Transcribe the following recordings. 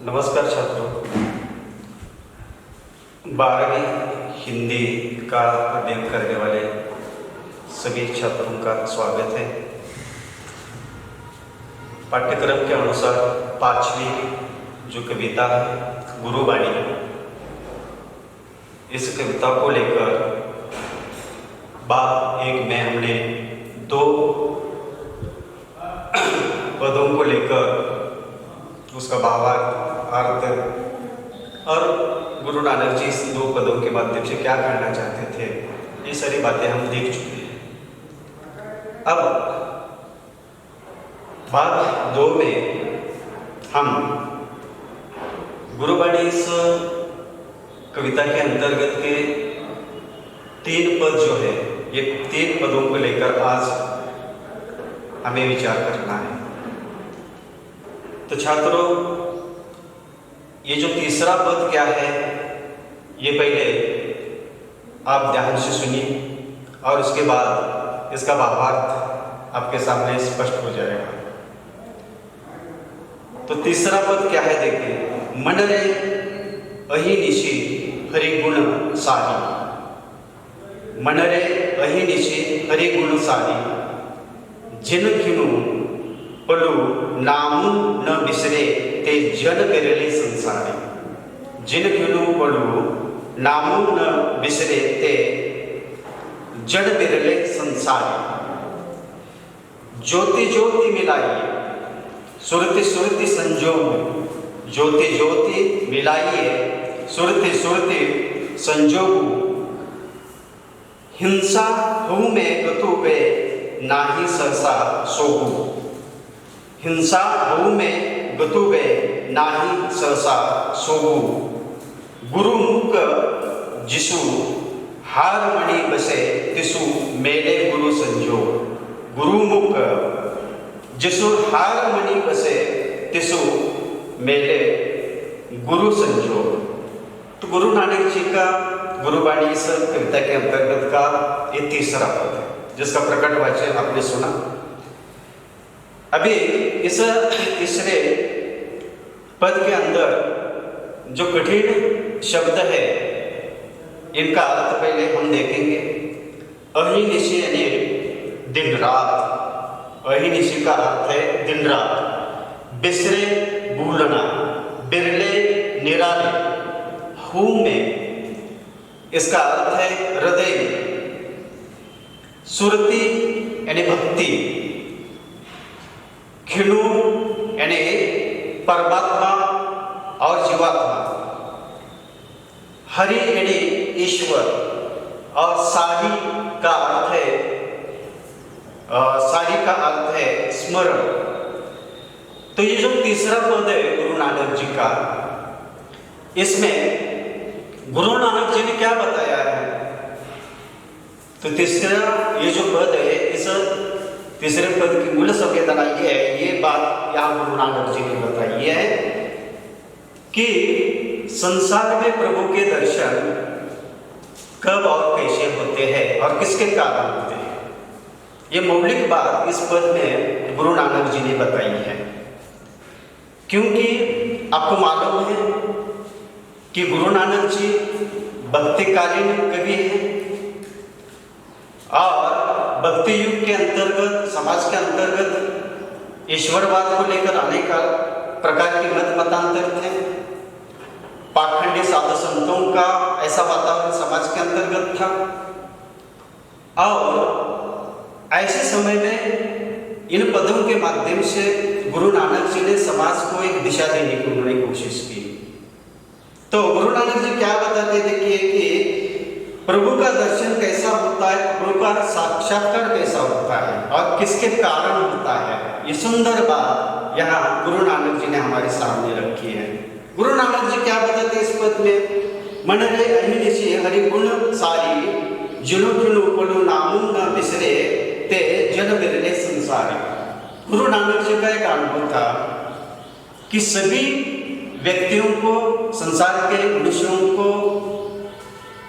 नमस्कार छात्रों, 12वीं हिंदी का अध्ययन करने वाले सभी छात्रों का स्वागत है। पाठ्यक्रम के अनुसार 5वीं जो कविता है गुरुवाणी, इस कविता को लेकर भाग 1 में हमने 2 पदों को लेकर उसका भावार्थ, अर्थ और गुरु नानक जी इस 2 पदों के माध्यम से क्या करना चाहते थे, ये सारी बातें हम देख चुके हैं। अब भाग 2 में हम गुरुवाणी इस कविता के अंतर्गत के 3 पद जो है, ये 3 पदों को लेकर आज हमें विचार करना है। तो छात्रों, ये जो तीसरा पद क्या है, ये पहले आप ध्यान से सुनिए और उसके बाद इसका भावार्थ आपके सामने स्पष्ट हो जाएगा। तो तीसरा पद क्या है, देखिए। मन रे अहि निशि हरि गुण सारी, मन रे अहि निशि हरि गुण सारी, जिन खिनु पलु नामु न बिसरे ते जन बिरले संसारी, जिन खिनु पलु नामु न बिसरे ते जन बिरले संसारी। ज्योति ज्योति मिलाइए सुरति सुरति संजोग, ज्योति ज्योति मिलाइए सुरति सुरति संजोग, हिंसा हूँ में गतु वे नाही सहसा सोगु, हिंसा हूँ में गतु वे नाही सहसा सोगु, गुरु मुख जिसु हार मणि बसे तिसु मेले गुरु संजोग, गुरु मुख जिसु हार मणि बसे तिसु मेले गुरु संजोग। तो गुरु नानक जी का गुरुवाणी इस कविता के अंतर्गत का ये तीसरा पद है, जिसका प्रकट वाचन आपने सुना। अभी इस तीसरे पद के अंदर जो कठिन शब्द है, इनका अर्थ पहले हम देखेंगे। अहिनिशि यानी दिन रात, अहिनिशि का अर्थ है दिन रात। बिसरे भूलना, बिरले निराले, हूँ में इसका अर्थ है हृदय, सुरति यानी भक्ति, खिनु यानी परमात्मा और जीवात्मा, हरि यानी ईश्वर, और सारी का अर्थ है स्मरण। तो ये जो तीसरा पद है गुरु नानक जी का, इसमें गुरु नानक जी ने क्या बताया है? तो तीसरा ये जो पद है, इस तीसरे पद की मूल संवेदना ये है, ये बात यहाँ गुरु नानक जी ने बताई है कि संसार में प्रभु के दर्शन कब और कैसे होते हैं और किसके कारण होते हैं, ये मौलिक बात इस पद में गुरु नानक जी ने बताई है। क्योंकि आपको मालूम है कि गुरु नानक जी भक्तिकालीन कवि हैं और भक्ति युग के अंतर्गत, समाज के अंतर्गत ईश्वरवाद को लेकर अनेक प्रकार के मतांतर थे। पाखंडी साधु संतों का ऐसा वातावरण समाज के अंतर्गत था और ऐसे समय में इन पदों के माध्यम से गुरु नानक जी ने समाज को एक दिशा देने की उन्होंने कोशिश की। तो गुरु नानक जी क्या बताते थे कि प्रभु का दर्शन कैसा होता है, प्रभु का साक्षात्कार कैसा होता है और किसके कारण होता है, ये सुंदर बात यहाँ गुरु नानक जी ने हमारे सामने रखी है। गुरु नानक जी क्या बताते इस पद में? मन रे अहिनिशि हरि गुण सारी, जिनु खिनु पलु नामु न बिसरे ते जन बिरले संसारी। गुरु नानक जी का एक अनुभव था कि सभी व्यक्तियों को, संसार के मनुष्यों को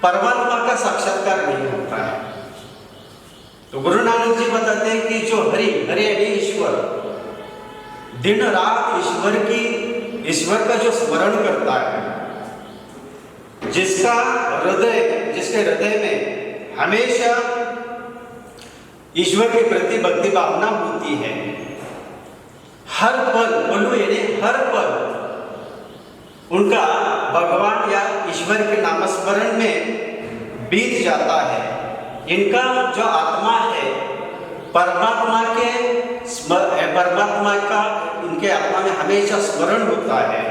परमात्मा का साक्षात्कार नहीं होता है। तो गुरु नानक जी बताते हैं कि जो हरि यानी ईश्वर, दिन रात ईश्वर की ईश्वर का जो स्मरण करता है, जिसके हृदय में हमेशा ईश्वर के प्रति भक्ति भावना होती है, हर पल बोलू यानी हर पल उनका भगवान या ईश्वर के नामस्मरण में बीत जाता है, इनका जो आत्मा है परमात्मा का इनके आत्मा में हमेशा स्मरण होता है।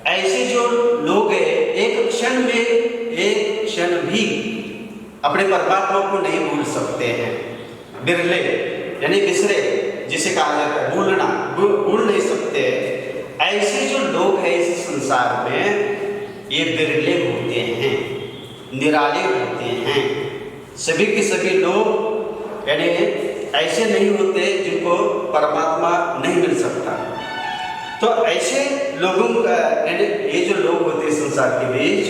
ऐसे जो लोग हैं एक क्षण भी अपने परमात्मा को नहीं भूल सकते हैं। बिरले यानी बिसरे जिसे कहा जाता है, भूल नहीं सकते। ऐसे जो लोग हैं इस संसार में ये बिरले होते हैं, निराले होते हैं। सभी के सभी लोग यानी ऐसे नहीं होते जिनको परमात्मा नहीं मिल सकता। तो ऐसे लोगों का यानी ये जो लोग होते हैं संसार के बीच,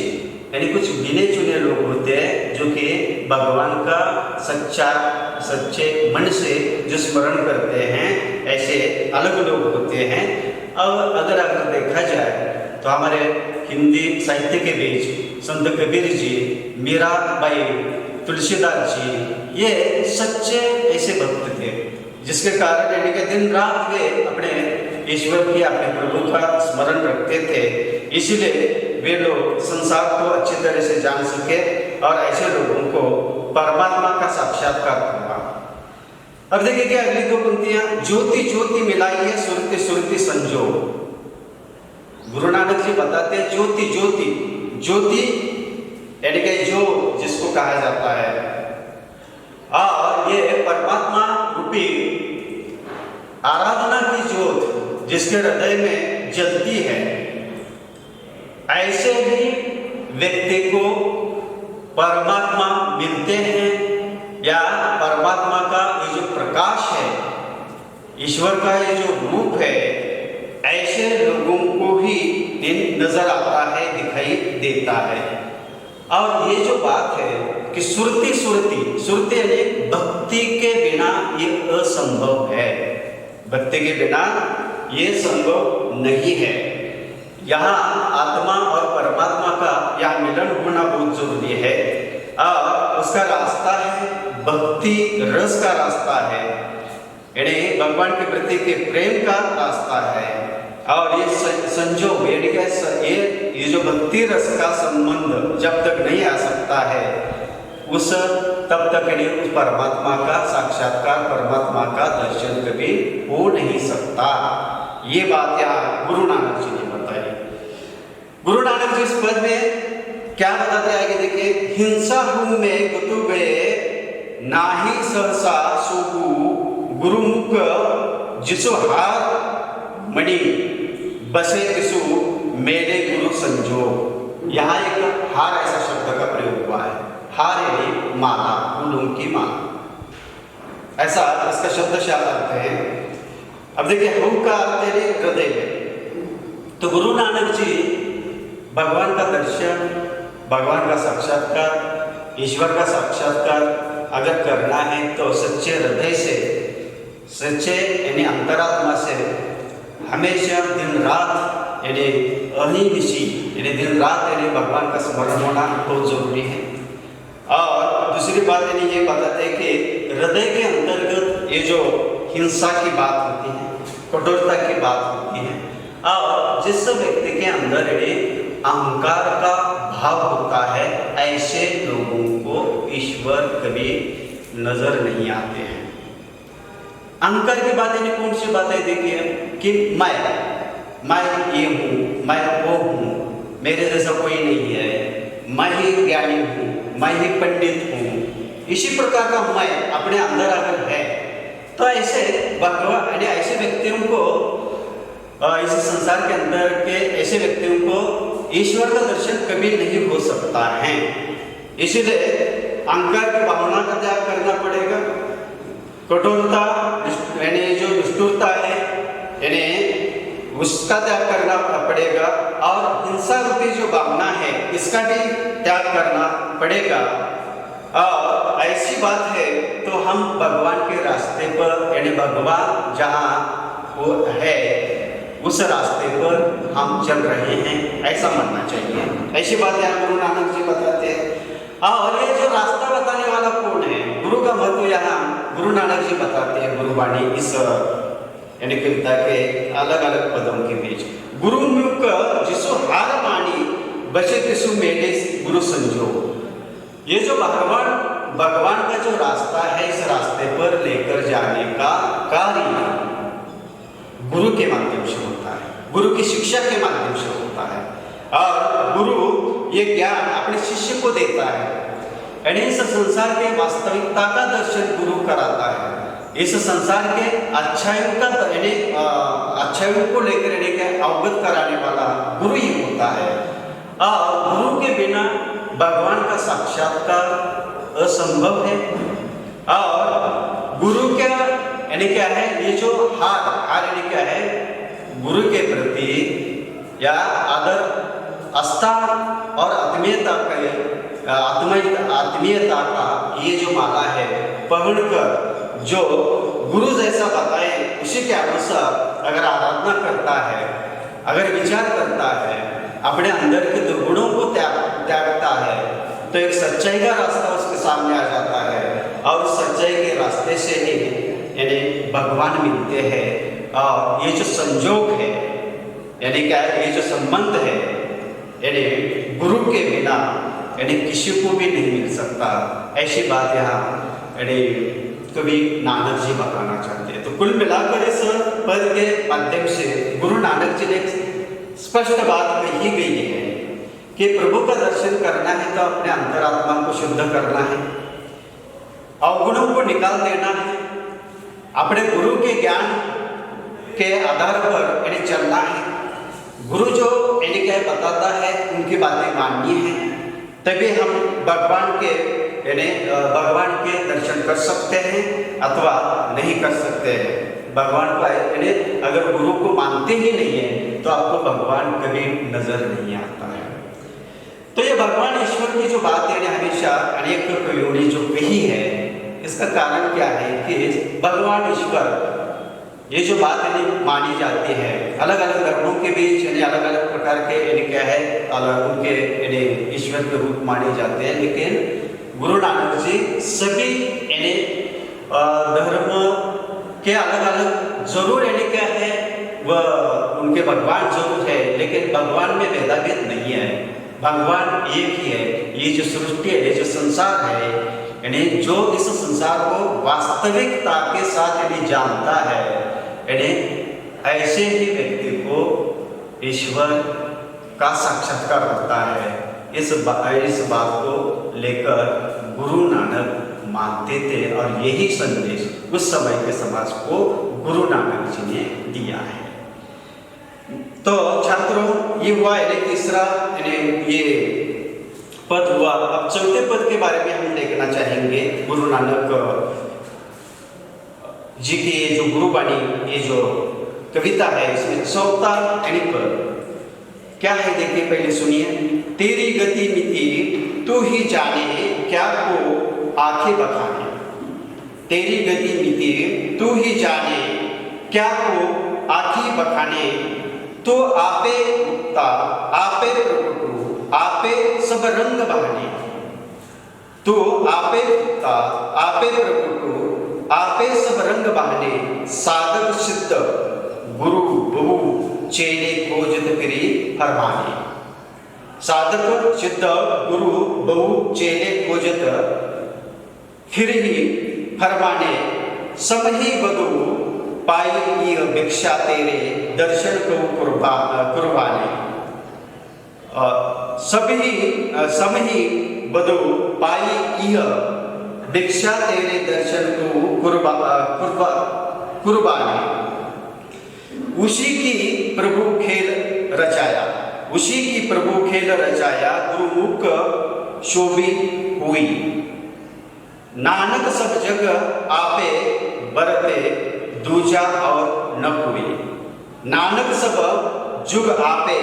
यानी कुछ गिने चुने लोग होते हैं जो कि भगवान का सच्चे मन से जो स्मरण करते हैं, ऐसे अलग लोग होते हैं। और अगर देखा जाए तो हमारे हिंदी साहित्य के बीच संत कबीर जी, मीराबाई, तुलसीदास जी ये सच्चे ऐसे भक्त थे, जिसके कारण यानी कि दिन रात वे अपने ईश्वर की अपने प्रभु का स्मरण रखते थे। इसलिए वे लोग संसार को अच्छी तरह से जान सके और ऐसे लोगों को परमात्मा का साक्षात्कार हुआ। अब देखिए क्या अगली दो पंक्तियां, ज्योति ज्योति मिलाइए सुरति सुरति संजो। गुरु नानक जी बताते हैं ज्योति ज्योति ज्योति यानी कि जो जिसको कहा जाता है, और ये परमात्मा रूपी आराधना की ज्योत जिसके हृदय में जलती है। ऐसे ही व्यक्ति को परमात्मा मिलते हैं, या परमात्मा का ये जो प्रकाश है, ईश्वर का ये जो रूप है, ऐसे लोगों को ही नजर आता है, दिखाई देता है। और ये जो बात है कि सुरती यानी भक्ति के बिना ये असंभव है, भक्ति के बिना ये संभव नहीं है। यहाँ आत्मा और परमात्मा का यह मिलन होना बहुत जरूरी है, और उसका रास्ता है भक्ति रस का रास्ता है, यानी भगवान के प्रति के प्रेम का रास्ता है। और ये संजोग ये जो भक्ति रस का संबंध जब तक नहीं आ सकता है, तब तक उस परमात्मा का साक्षात्कार, परमात्मा का दर्शन कभी हो नहीं सकता। ये बात यहाँ गुरु नानक जी ने बताई। गुरु नानक जी इस पद में क्या बताते आगे देखिए, हिंसा हूं में गुतु गए नाही सहसा सुगु गुरुमुख जिसु हार मणि बसे तिसु मेरे गुरु संजोग। यहाँ एक हार ऐसा शब्द का प्रयोग हुआ है, हार यानी माला, फूलों की माला, ऐसा इसका शब्द अर्थ है। अब देखिए हम का अर्थ है हृदय में। तो गुरु नानक जी भगवान का दर्शन, भगवान का साक्षात्कार, ईश्वर का साक्षात्कार अगर करना है तो सच्चे हृदय से, सच्चे यानी अंतरात्मा से हमेशा दिन रात यानी अहिनिशी यानी दिन रात यानी भगवान का स्मरण होना बहुत जरूरी है। और दूसरी बात यानी ये बताते हैं कि हृदय के अंतर्गत ये जो हिंसा की बात होती है, कठोरता की बात होती है, और जिस व्यक्ति के अंदर अहंकार का भाव होता है, ऐसे लोगों को ईश्वर कभी नजर नहीं आते हैं। अहंकार की बात यानी कौन सी बात है देखिए, कि मैं ये हूँ, मैं वो हूँ, मेरे जैसा कोई नहीं है, मैं ही ज्ञानी हूँ, मैं ही पंडित हूँ। इसी प्रकार का मैं अपने अंदर अगर है तो ऐसे भगवान यानी ऐसे व्यक्तियों को, इस संसार के अंदर के ऐसे व्यक्तियों को ईश्वर का दर्शन कभी नहीं हो सकता है। इसलिए अहंकार की भावना का त्याग करना पड़ेगा, कठोरता यानी जो दुष्टता है यानी उसका त्याग करना पड़ेगा, और हिंसा रूपी जो भावना है इसका भी त्याग करना पड़ेगा। और ऐसी बात है तो हम भगवान के रास्ते पर यानी भगवान जहाँ वो है उस रास्ते पर हम चल रहे हैं, ऐसा मानना चाहिए। ऐसी बात यहाँ गुरु नानक जी बताते हैं। और ये जो रास्ता बताने वाला कौन है, गुरु का महत्व यहाँ गुरु नानक जी बताते हैं गुरुवाणी इस यानी कविता के अलग अलग पदों के बीच। गुरु मुख जिसो हार मानी बचे तिसु मेले गुरु संजोग। ये जो भगवान का जो रास्ता है, इस रास्ते पर लेकर जाने का कार्य गुरु के माध्यम से होता है, गुरु की शिक्षा के माध्यम से होता है। और गुरु ये ज्ञान अपने शिष्य को देता है, यानी इस संसार के वास्तविकता का दर्शन गुरु कराता है। इस संसार के अच्छाइयों का यानी अच्छाइयों को लेकर यानी के अवगत कराने वाला गुरु ही होता है। और गुरु के बिना भगवान का साक्षात्कार असंभव है। और गुरु क्या यानी क्या है, ये जो हार यानी क्या है, गुरु के प्रति या आदर आस्था और आत्मीयता का ये जो माला है पहनकर जो गुरु जैसा बताए उसी के अनुसार अगर आराधना करता है, अगर विचार करता है, अपने अंदर के दुर्गुणों को त्यागता है, तो एक सच्चाई का रास्ता उसके सामने आ जाता है। और उस सच्चाई के रास्ते से ही यानी भगवान मिलते हैं। और ये जो संजोग है यानी क्या है, ये जो संबंध है यानी गुरु के बिना यानी किसी को भी नहीं मिल सकता। ऐसी बात यहाँ यानी कवि नानक जी बताना चाहते हैं। तो कुल मिलाकर इस पद के माध्यम से गुरु नानक जी ने स्पष्ट बात कही गई है कि प्रभु का दर्शन करना है तो अपने अंतरात्मा को शुद्ध करना है, अवगुणों को निकाल देना है, अपने गुरु के ज्ञान के आधार पर यानी चलना है। गुरु जो यानी क्या बताता है उनकी बातें माननी है, तभी हम भगवान के दर्शन कर सकते हैं अथवा नहीं कर सकते हैं। भगवान को यानी अगर गुरु को मानते ही नहीं है तो आपको भगवान कभी नजर नहीं आता है। तो ये भगवान ईश्वर की जो बात है हमेशा अनेक कवियों ने जो कही है, इसका कारण क्या है कि भगवान ईश्वर ये जो बात यानी मानी जाती है अलग अलग धर्मों के बीच, यानी अलग अलग प्रकार के यानी क्या है अलग उनके यानी ईश्वर के रूप माने जाते हैं। लेकिन गुरु नानक जी सभी यानी धर्म के अलग अलग जरूर यानी क्या है वह उनके भगवान जरूर है, लेकिन भगवान में भेदाभेद नहीं है। भगवान एक ही है। ये जो सृष्टि है, ये जो संसार है, यानी जो इस संसार को वास्तविकता के साथ यानी जानता है, यानी ऐसे ही व्यक्ति को ईश्वर का साक्षात्कार होता है। इस बात को लेकर गुरु नानक मानते थे और यही संदेश उस समय के समाज को गुरु नानक जी ने दिया है। तो छात्रों ये हुआ यानी तीसरा यानी ये पद हुआ। अब चौथे पद के बारे में हम देखना चाहेंगे। गुरु नानक जी की ये जो गुरुवाणी ये जो कविता है इसमें चौथा यानी पद क्या है देखिए, पहले सुनिए। तेरी गति मिति तू ही जाने क्या को आंखें बखाने। तेरी गति मिति तू ही जाने क्या को आंखें बखाने। तो आपे मुक्ता आपे प्रकटू आपे सब रंग बहाने। तो आपे मुक्ता आपे प्रकटू आपे सब रंग बहाने। साधक सिद्ध गुरु बहु चेले खोजत फिरी फरमाने। साधक सिद्ध गुरु बहु चेले खोजत फिर ही फरमाने। सब ही बदू पाई भिक्षा तेरे दर्शन को कुर्बाने। सब ही बदू पाई भिक्षा तेरे दर्शन को कुर्बाने। उसी की प्रभु खेल रचाया, उसी की प्रभु खेल रचाया। गुरुमुख शोभी हुई। नानक सब जग आपे बरते दूजा और न कोई। नानक सब जुग आपे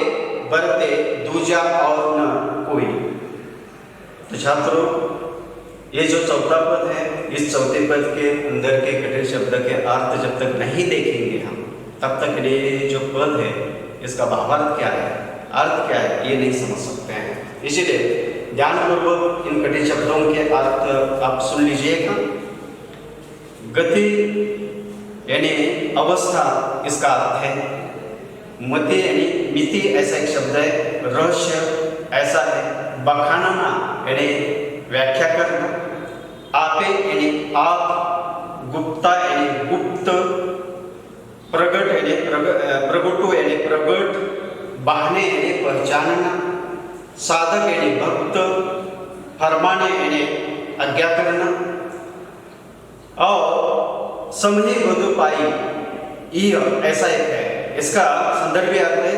बरते दूजा और न कोई। तो छात्रों ये जो चौथा पद है, इस चौथे पद के अंदर के कठिन शब्द के अर्थ जब तक नहीं देखेंगे हम तब तक ये जो पद है इसका भावार्थ क्या है, अर्थ क्या है, ये नहीं समझ सकते हैं। इसीलिए ध्यानपूर्वक इन कठिन शब्दों के अर्थ आप सुन लीजिएगा। गति यानी अवस्था इसका अर्थ है, मति यानी मिति ऐसा एक शब्द है, रहस्य ऐसा है, बखाना यानी व्याख्या करना, आपे यानी आप, गुप्ता यानी गुप्त, प्रगट यानी प्रगटो यानी प्रगट, बहाने यानी पहचानना, साधक यानी भक्त, फरमाने यानी आज्ञा करना, और समझी बधुपाई यह ऐसा एक है। इसका संदर्भ अर्थ है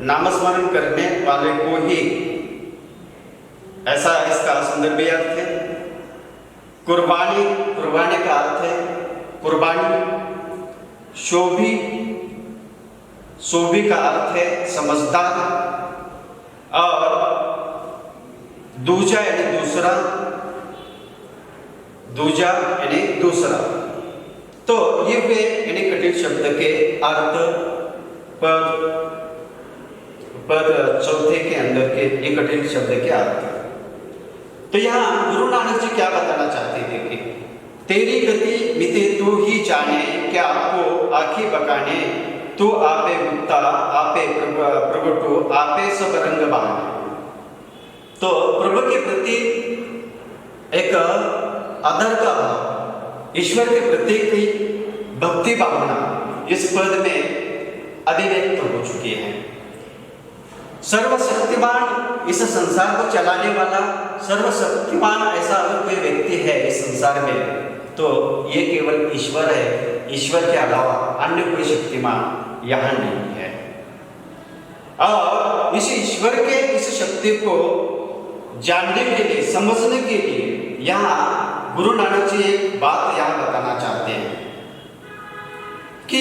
नामस्मरण करने वाले को ही, ऐसा इसका संदर्भ अर्थ है। कुर्बानी, कुर्बानी का अर्थ है कुर्बानी। शोभी, शोभी का अर्थ है समझदार। और दूजा यानी दूसरा, दूजा यानी दूसरा। तो ये वे यानी कठिन शब्द के अर्थ पद चौथे के अंदर के ये कठिन शब्द के अर्थ। तो यहाँ गुरु नानक जी क्या बताना चाहते थे कि तेरी गति मिते तू ही जाने, क्या आपको आँखी बकाने, तू आपे गुप्ता आपे प्रगटो आपे सब रंग बहाने। तो प्रभु के प्रति एक आदर का भाव, ईश्वर के प्रति की भक्ति भावना इस पद में अभिव्यक्त हो चुकी है। सर्वशक्तिमान इस संसार को चलाने वाला सर्वशक्तिमान ऐसा अगर कोई व्यक्ति है इस संसार में तो ये केवल ईश्वर है। ईश्वर के अलावा अन्य कोई शक्तिमान यहाँ नहीं है। और इस ईश्वर के इस शक्ति को जानने के लिए, समझने के लिए यहाँ गुरु नानक जी एक बात यहाँ बताना चाहते हैं कि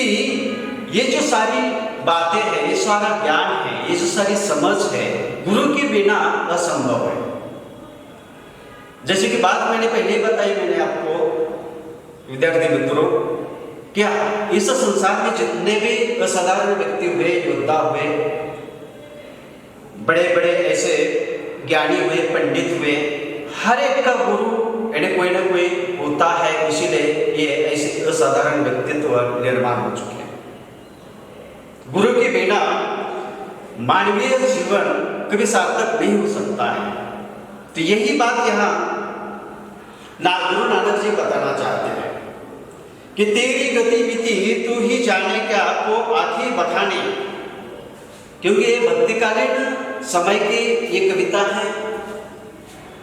ये जो सारी बातें हैं, ये सारा ज्ञान है, ये जो सारी समझ है, गुरु के बिना असंभव है। जैसे कि बात मैंने पहले बताई, मैंने आपको विद्यार्थी मित्रों, क्या इस संसार में जितने भी असाधारण व्यक्ति हुए, योद्धा हुए, बड़े बड़े ऐसे ज्ञानी हुए, पंडित हुए, हर एक का गुरु यानी कोई ना कोई होता है। इसीलिए ये ऐसे असाधारण व्यक्तित्व निर्माण हो चुके हैं। गुरु के बिना मानवीय जीवन कभी सार्थक नहीं हो सकता है। तो यही बात यहाँ गुरु नानक जी बताना चाहते हैं कि तेरी गतिविधि तू ही जाने, क्या आपको आँखी बखाने। क्योंकि ये भक्तिकालीन समय की ये कविता है,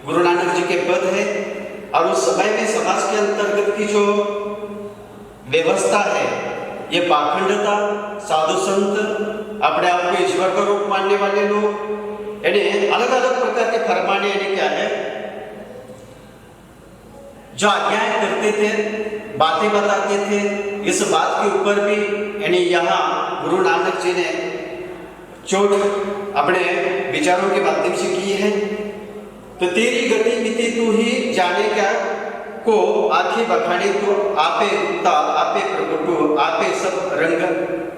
गुरु नानक जी के पद है, और उस समय में समाज के अंतर्गत की जो व्यवस्था है, ये पाखंडता, साधु संत, अपने आप को ईश्वर का रूप मानने वाले लोग, यानी अलग अलग प्रकार के फरमाने यानी क्या है, जो आज्ञाएं करते थे, बातें बताते थे। इस बात के ऊपर भी यानी यहाँ गुरु नानक जी ने चोट अपने विचारों के माध्यम से की है। तो तेरी गतिविधि तू ही जाने, क्या को आँखें बखाने, तो आपे गुप्ता आपे प्रगटो आपे सब रंग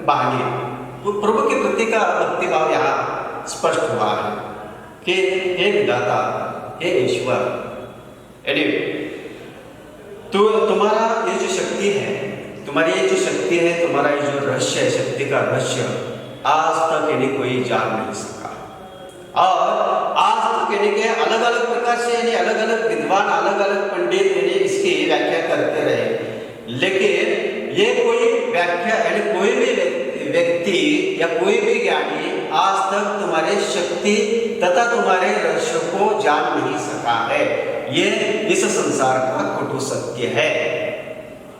बहाने। तो प्रभु के प्रति का भक्तिभाव यहाँ स्पष्ट हुआ है कि हे विधाता, हे ईश्वर, यानी तो तुम्हारा ये जो शक्ति है, तुम्हारी ये जो शक्ति है, तुम्हारा ये जो रहस्य है, शक्ति का रहस्य आज तक यानी कोई जान नहीं सका। और आज तक यानी कि अलग अलग प्रकार से यानी अलग अलग विद्वान, अलग अलग पंडित यानी इसकी व्याख्या करते रहे, लेकिन ये कोई व्याख्या यानी कोई भी व्यक्ति या कोई भी ज्ञानी आज तक तुम्हारे शक्ति तथा तुम्हारे रहस्य को जान नहीं सका है। ये इस संसार का कटु सत्य है।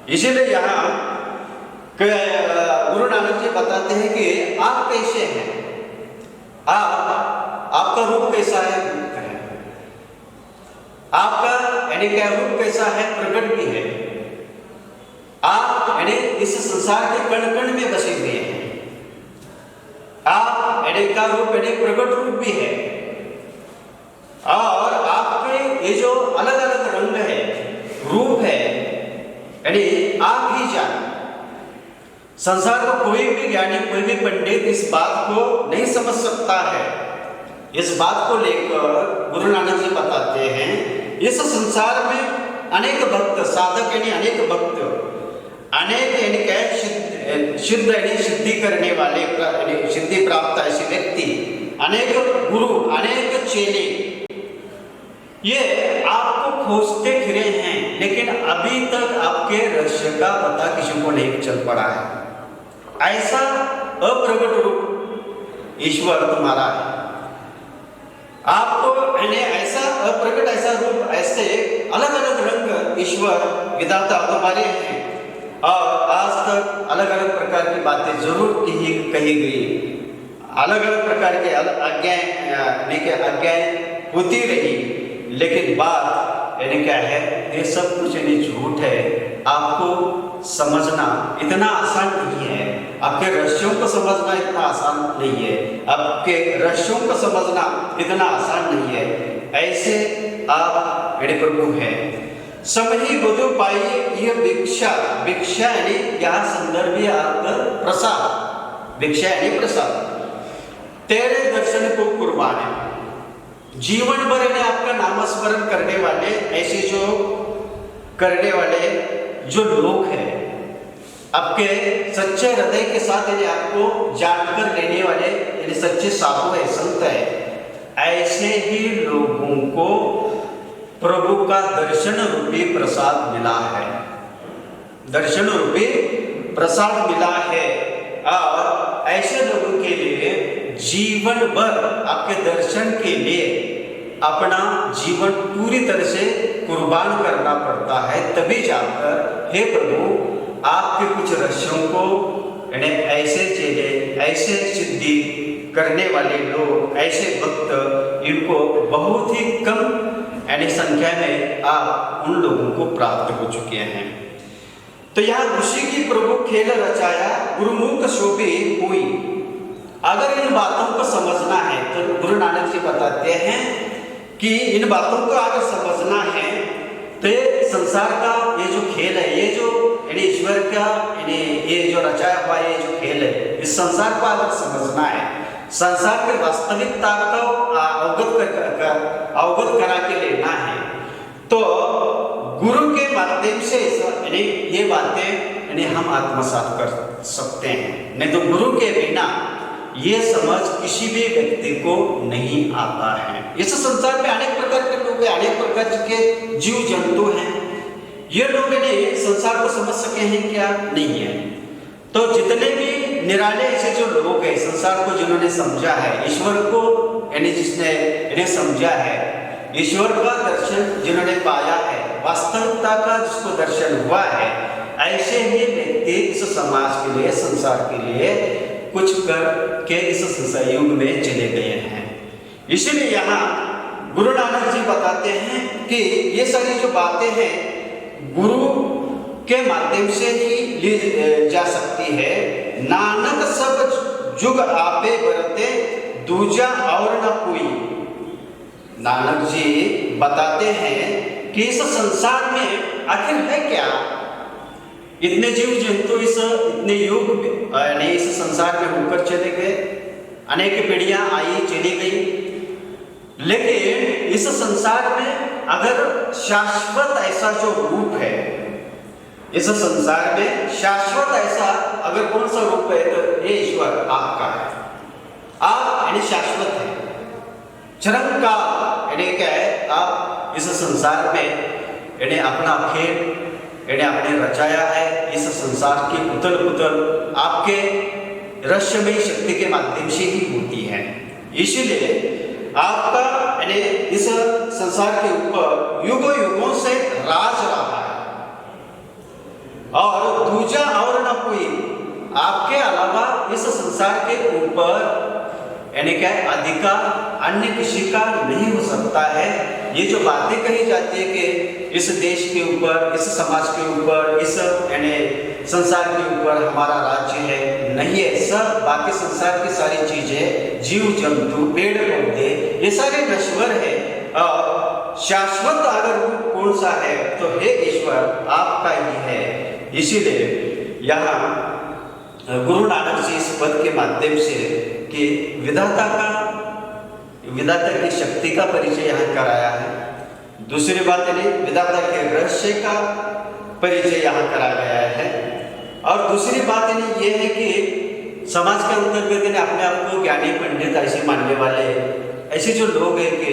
इसीलिए यहाँ गुरु नानक जी बताते हैं कि आप कैसे हैं, आपका रूप कैसा है, आपका यानी क्या रूप कैसा है, प्रकट भी है। आप यानी इस संसार के कण कण में बसे हुए हैं। आप यानी का रूप यानी प्रकट रूप भी है। और आपके ये जो अलग अलग रंग है, रूप है, यानी आप ही जाने। संसार को कोई भी ज्ञानी, कोई भी पंडित इस बात को नहीं समझ सकता है। इस बात को लेकर गुरु नानक जी बताते हैं, इस संसार में अनेक भक्त, साधक यानी अनेक भक्त, अनेक यानी क्या सिद्ध यानी सिद्धि करने वाले, सिद्धि प्राप्त ऐसे व्यक्ति, अनेक गुरु, अनेक चेले, ये आपको खोजते फिरे हैं, लेकिन अभी तक आपके रहस्य का पता किसी को नहीं चल पड़ा है। ऐसा अप्रगट रूप ईश्वर तुम्हारा है। आपको ऐसा अप्रगट, ऐसा रूप, ऐसे अलग अलग रंग ईश्वर विधाता तुम्हारे हैं। और आज तक अलग अलग प्रकार की बातें जरूर कही गई, अलग अलग प्रकार के अज्ञान होती रही, लेकिन बात यानी क्या है, ये सब कुछ यानी झूठ है। आपको समझना इतना आसान नहीं है, आपके रहस्यों को समझना इतना आसान नहीं है, आपके रहस्यों को समझना इतना आसान नहीं है। ऐसे आप मेरे प्रभु हैं। समही बधु पाई यह भिक्षा, भिक्षा यानी यहाँ संदर्भी अर्थ प्रसाद, भिक्षा यानी प्रसाद। तेरे दर्शन को कुर्बान है। जीवन भर ने आपका नामस्मरण करने वाले, ऐसे जो करने वाले जो लोग हैं, आपके सच्चे हृदय के साथ यानी आपको जानकर लेने वाले यानी सच्चे साधु है, संत है, ऐसे ही लोगों को प्रभु का दर्शन रूपी प्रसाद मिला है, दर्शन रूपी प्रसाद मिला है। और ऐसे लोगों के लिए जीवन भर आपके दर्शन के लिए अपना जीवन पूरी तरह से कुर्बान करना पड़ता है, तभी जाकर हे प्रभु आपके कुछ रहस्यों को यानी ऐसे चेले, ऐसे सिद्धि करने वाले लोग, ऐसे भक्त, इनको बहुत ही कम यानी संख्या में आप उन लोगों को प्राप्त हो चुके हैं। तो यहाँ ऋषि की प्रभु खेल रचाया, गुरुमुख शोभे हुई। अगर इन बातों को समझना है तो गुरु नानक जी बताते हैं कि इन बातों को अगर समझना है तो ये संसार का ये जो खेल है, ये जो यानी ईश्वर का यानी ये जो रचाया हुआ ये जो खेल है, इस संसार को अगर समझना है, संसार की वास्तविकता को अवगत करा के लेना है, तो गुरु के माध्यम से यानी ये बातें यानी हम आत्मसात कर सकते हैं। नहीं तो गुरु के बिना ये समझ किसी भी व्यक्ति को नहीं आता है। इस संसार में अनेक प्रकार के लोग हैं, अनेक प्रकार के जीव जंतु हैं। ये लोग यानी संसार को समझ सके हैं क्या? नहीं है। तो जितने भी निराले ऐसे जो लोग हैं, संसार को जिन्होंने समझा है, ईश्वर को यानी जिसने इन्हें समझा है, ईश्वर का दर्शन जिन्होंने पाया है, वास्तविकता का जिसको दर्शन हुआ है, ऐसे ही व्यक्ति इस समाज के लिए, संसार के लिए कुछ कर के इस संसार युग में चले गए हैं। इसीलिए यहाँ गुरु नानक जी बताते हैं कि ये सारी जो बातें हैं गुरु के माध्यम से ही ली जा सकती है। नानक सब जुग आपे बरते, दूजा और न कोई। नानक जी बताते हैं कि इस संसार में आखिर है क्या? इतने जीव जंतु इतने युग यानी इस संसार में होकर चले गए, अनेक पीढ़ियां आई चली गई, लेकिन इस संसार में अगर शाश्वत ऐसा जो रूप है, इस संसार में शाश्वत ऐसा अगर कौन सा रूप है तो ये ईश्वर आपका है। आप यानी शाश्वत है, चरम का यानी क्या है, आप इस संसार में यानी अपना खेल यानी आपने रचाया है। इस संसार की उथल पुथल आपके रहस्यमयी शक्ति के माध्यम से ही होती है। इसीलिए आपका यानी इस संसार के ऊपर युगों युगों से राज रहा है, और दूजा और न कोई आपके अलावा इस संसार के ऊपर यानी क्या अधिकार अन्य किसी का नहीं हो सकता है। ये जो बातें कही जाती है कि इस देश के ऊपर, इस समाज के ऊपर, इस यानी संसार के ऊपर हमारा राज्य है, नहीं है। सब बाकी संसार की सारी चीजें, जीव जंतु, पेड़ पौधे, ये सारे नश्वर है, और शाश्वत अगर रूप कौन सा है तो हे ईश्वर आपका ही है। इसीलिए यहाँ गुरु नानक जी इस पद के माध्यम से कि विधाता की शक्ति का परिचय यहाँ कराया है। दूसरी बात है विधाता के रहस्य का परिचय यहाँ कराया गया है। और दूसरी बात ये है कि समाज के अंतर्गत अपने आप को ज्ञानी पंडित ऐसे मानने वाले ऐसे जो लोग हैं कि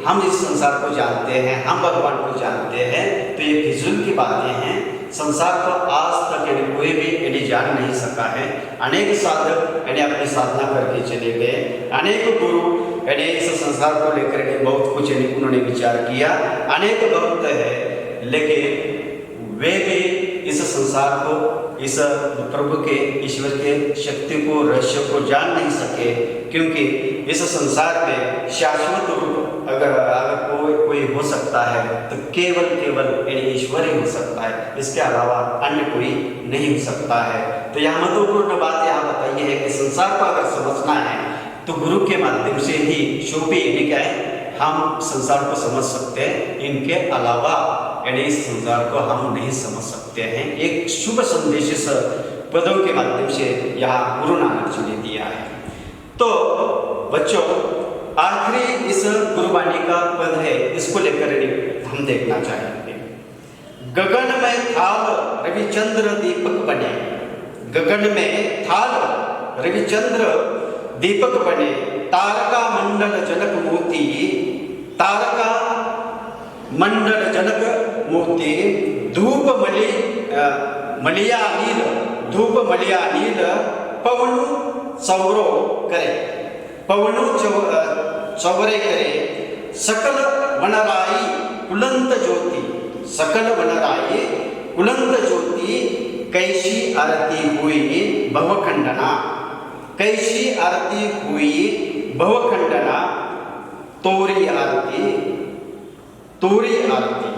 हम इस संसार को जानते हैं, हम भगवान को जानते हैं, तो ये फिजूल की बातें हैं। संसार को आज तक कोई भी जान नहीं सका है। अनेक साधक अपनी साधना करके चले गए, अनेक गुरु इस संसार को लेकर बहुत कुछ उन्होंने विचार किया, अनेक भक्त है, लेकिन वे भी इस संसार को, इस प्रभु के, ईश्वर के शक्ति को, रहस्य को जान नहीं सके। क्योंकि इस संसार में शाश्वत रूप अगर कोई हो सकता है तो केवल ईश्वर ही हो सकता है, इसके अलावा अन्य कोई नहीं हो सकता है। तो यह महत्वपूर्ण बात यहाँ बताई है कि संसार को अगर समझना है तो गुरु के माध्यम से ही शोभे क्या है, हम संसार को समझ सकते हैं, इनके अलावा इस संसार को हम नहीं समझ सकते हैं। एक शुभ संदेश इस पदों के माध्यम से यहाँ गुरु नानक जी ने दिया है। तो बच्चों, आखिरी इस गुरुवाणी का पद है, इसको लेकर हम देखना चाहेंगे। गगन में थाल रविचंद्र दीपक बने, गगन में थाल रविचंद्र दीपक बने, तारका मंडल जनक मोती, तारका मंडल जनक मोती, धूप मलिया नील, धूप मलिया नील, पवनु सौरो करे, पवनु चौरे करे, सकल वनराई कुलंत ज्योति, सकल वनराई कुलंत ज्योति, कैसी आरती हुई भवखंडना, कैसी आरती हुई भवखंडना, तोरी आरती, तोरी आरती,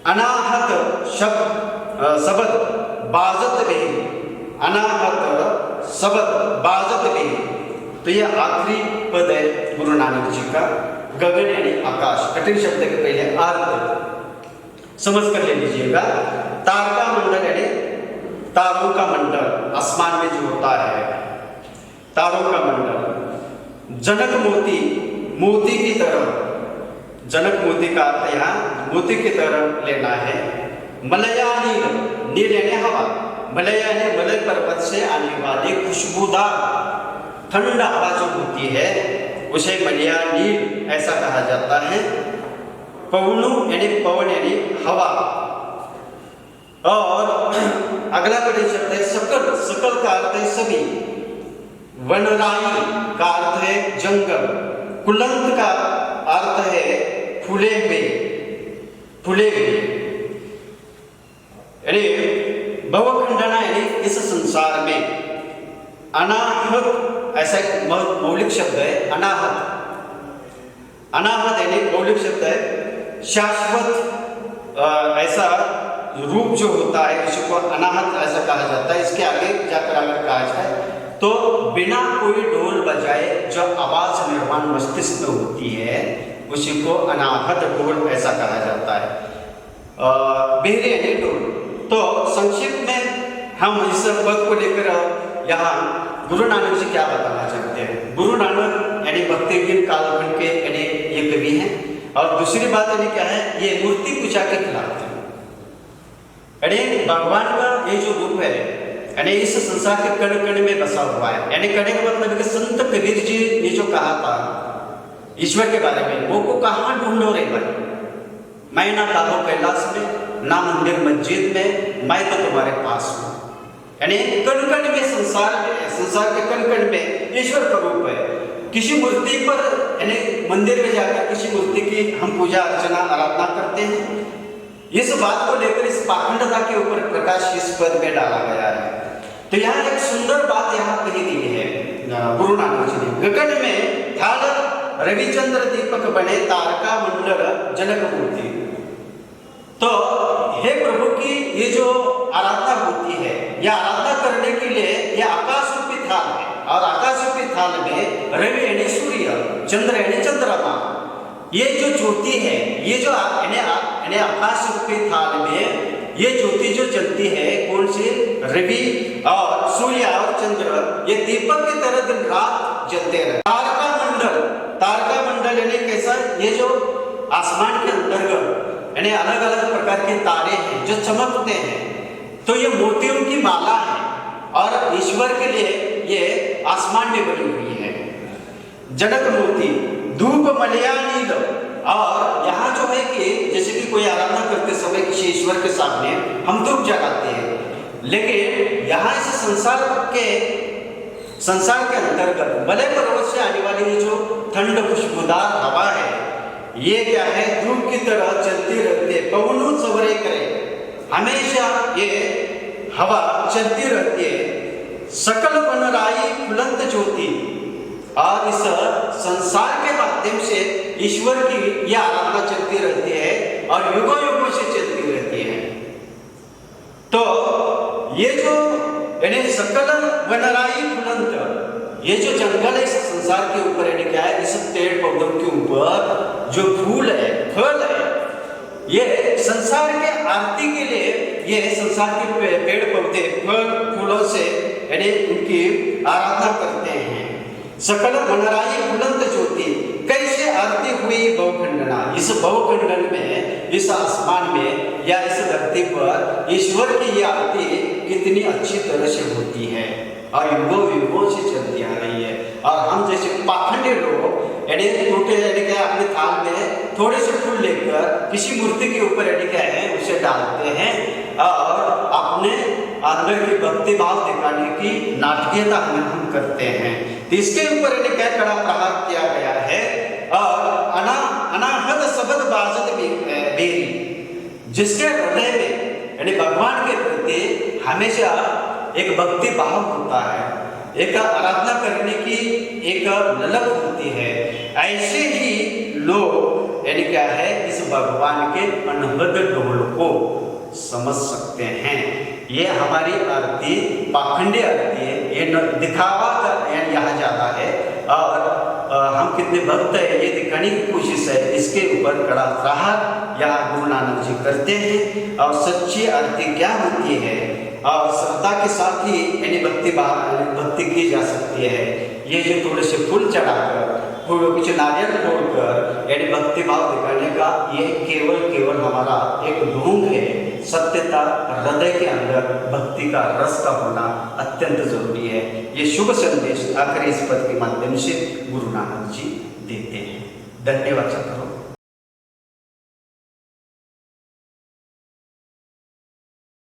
अनाहत शब्द बाजत भी, अनाहत शब्द बाजत भी। तो यह आखिरी पद है गुरु नानक जी का। गगन यानी आकाश, कठिन शब्द के पहले अर्थ समझ कर ले लीजिएगा। तारका मंडल यानी तारों का मंडल, आसमान में जो होता है तारों का मंडल। जनक मोती, मोती की तरह, जनक मोती का अर्थ यहाँ मोती की तरह लेना है। मलया नील, नील यानी हवा, मलया यानी मलय पर्वत से आने वाली खुशबूदार ठंडा हवा जो होती है उसे मलया नील ऐसा कहा जाता है। पवनु यानी पवन यानी हवा। और अगला कठिन शब्द है सकल, सकल का अर्थ है सभी। वनराई का अर्थ है जंगल, कुलंत का अर्थ है फूले हुए, फूले हुए। यानी भवखंडना यानी इस संसार में, अनाहत ऐसा एक मौलिक शब्द है। अनाहत, अनाहत यानी मौलिक शब्द है। शाश्वत ऐसा रूप जो होता है जिसको अनाहत ऐसा कहा जाता है। इसके आगे जाकर अगर कहा जाए तो बिना कोई ढोल बजाए जो आवाज निर्माण मस्तिष्क में होती है उसी को अनाहत ढोल ऐसा कहा जाता है। बेहरे यानी ढोल। तो संक्षिप्त में हम इस पद को लेकर यहाँ गुरु नानक जी क्या बताना चाहते हैं। गुरु नानक यानी भक्तिहीन कालखंड के यानी ये कवि हैं। और दूसरी बात यानी क्या है, ये मूर्ति पूजा के खिलाफ थे। यानी भगवान का ये जो रूप है यानी इस संसार के कण कण में बसा हुआ है। यानी कण का मतलब कि संत कबीर जी ने जो कहा था ईश्वर के बारे में, वो को कहाँ ढूंढो रे भाई, मैं ना ताबो कैलाश में ना मंदिर मस्जिद में, मैं तो तुम्हारे पास हूँ। यानी कण कण में संसार के कण कण में ईश्वर का रूप है। किसी मूर्ति पर यानी मंदिर में जाकर किसी मूर्ति की हम पूजा अर्चना आराधना करते हैं। इस बात को लेकर इस पाखंडता के ऊपर प्रकाश इस पद में डाला गया है। तो यहाँ एक सुंदर बात यहाँ कही गई है गुरु नानक जी ने। गगन में थाल रविचंद्र दीपक बने, तारका मंडल जनक मूर्ति। तो हे प्रभु की ये जो आराधना होती है, यह आराधना करने के लिए यह आकाश रूपी थाल है। और आकाश रूपी थाल में रवि यानी सूर्य, चंद्र यानी चंद्रमा, ये जो ज्योति है, ये जो यानी आकाश रूपी थाल में ये ज्योति जो चलती है कौन सी, रवि और सूर्य और चंद्र, ये दीपक की तरह दिन रात जलते रहे। तारका मंडल यानी कैसा, ये जो आसमान के अंतर्गत यानी अलग अलग प्रकार के तारे हैं जो चमकते हैं, तो ये मोतियों की माला है और ईश्वर के लिए ये आसमान में बनी हुई है। जनक मोती, धूप मलया नील, और यहाँ जो है कि जैसे कि कोई आराधना करते समय किसी ईश्वर के सामने हम धूप जलाते हैं, लेकिन यहाँ इस संसार के अंतर्गत मलय पर्वत से आने वाली ये जो ठंड खुशबूदार हवा है, ये क्या है, धूप की तरह चलती रहती है। पवनों सवरे करे, हमेशा ये हवा चलती रहती है। सकल बनराई फुलंत ज्योति, और इस संसार के माध्यम से ईश्वर की यह आराधना चलती रहती है और युगों युगों से चलती रहती है। तो ये जो यानी सकल वनराई फुलंत, ये जो जंगल है इस संसार के ऊपर यानी क्या है, इस पेड़ पौधों के ऊपर जो फूल है, फल है, ये संसार के आरती के लिए ये संसार के पेड़ पौधे फल फूलों से यानी उनकी आराधना करते हैं। सकल वनराई फुलंत ज्योति, कैसे आरती हुई भवखंडना, इस भवखंडन में, इस आसमान में या इस धरती पर ईश्वर की ये आरती कितनी अच्छी तरह से होती है और युगों युगों से चलती आ रही है। और हम जैसे पाखंडी लोग यानी टूटे यानी क्या अपने थाल में थोड़े से फूल लेकर किसी मूर्ति के ऊपर यानी क्या है उसे डालते हैं और अपने अंदर की भक्ति भाव दिखाने की नाटकीयता हम करते हैं। तो इसके ऊपर यानी क्या कड़ा प्रहार किया गया है। और अनाहत शब्द बाजत बेरी, जिसके हृदय में यानी भगवान के प्रति हमेशा एक भक्ति भाव होता है, एक आराधना करने की एक ललक होती है, ऐसे ही लोग यानी क्या है इस भगवान के अनहद ढोल को समझ सकते हैं। ये हमारी आरती पाखंडी आरती है, ये दिखावा का यहाँ ज्यादा है और हम कितने भक्त है ये दिखाने की कोशिश है, इसके ऊपर कड़ा प्रहार यहाँ गुरु नानक जी करते हैं। और सच्ची आरती क्या होती है और श्रद्धा के साथ ही यानी भक्ति की जा सकती है। ये जो थोड़े से फूल चढ़ाकर कुछ नारियल तोड़कर यानी भक्ति भाव दिखाने का ये केवल हमारा एक ढोंग है। सत्यता हृदय के अंदर भक्ति का रस का होना अत्यंत जरूरी है। ये शुभ संदेश आखिरी इस पद के माध्यम से गुरु नानक जी देते हैं। धन्यवाद।